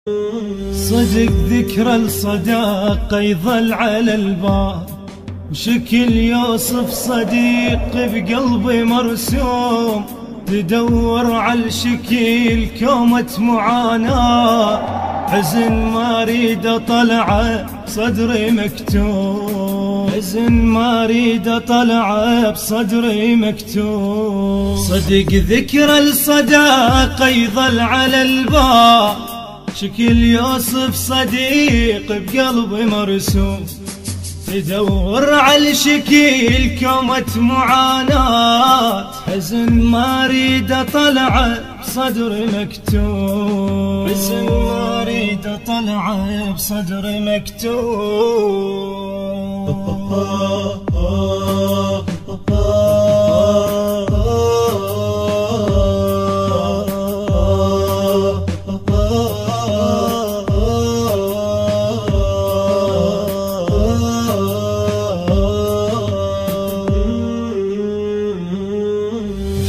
صدق ذكرى الصداقة يظل على الباب، وشكل يوصف صديق بقلبي مرسوم، تدور على الشكيل كومة معاناة، حزن ما اريد اطلعه بصدري مكتوم، حزن ما اريد اطلعه بصدري مكتوم. صدق ذكرى الصداقة يظل على الباب، شكل يوصف صديق بقلبي مرسوم، تدور على الشكيل كومة معاناة، حزن ما اريد اطلعه بصدري مكتوم، حزن ما اريد اطلعه بصدري مكتوم.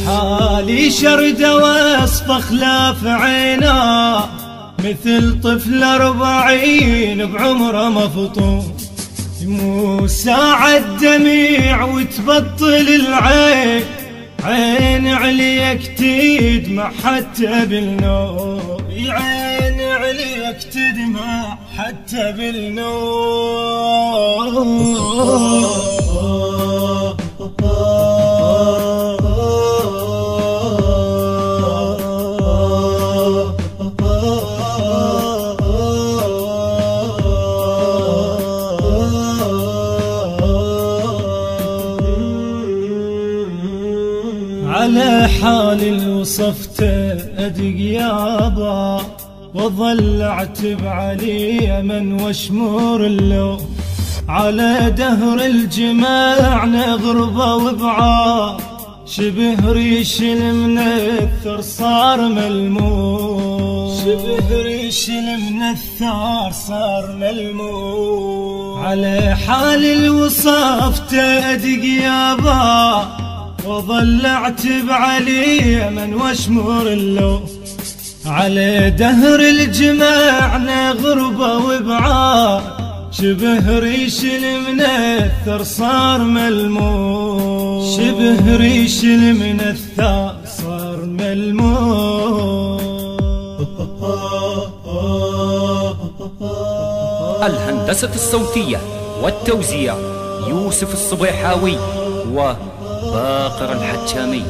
حالي شردة وصف خلاف عينا، مثل طفل 40 بعمره مفطوم، يموت ساعة دميع وتبطل العين، عين عليك تدمع حتى بالنوم، عين عليك تدمع حتى بالنوم. على حالي وصفته أدق يابا، وظل أعتب علي من واشمور اللوم، على دهر الجماعنا غربة وبعاد، شبه ريش المنثر صار ملموم، شبه ريش المنثر صار ملموم. على حالي وصفته أدق يابا، وظل اعتب علي من واشمر اللوم، على دهر الجماعنا غربة وبعاد، شبه ريش المنثر صار ملموم، شبه ريش المنثر صار ملموم. الهندسة الصوتية والتوزيع يوسف الصبيحاوي وباقر الحجامي.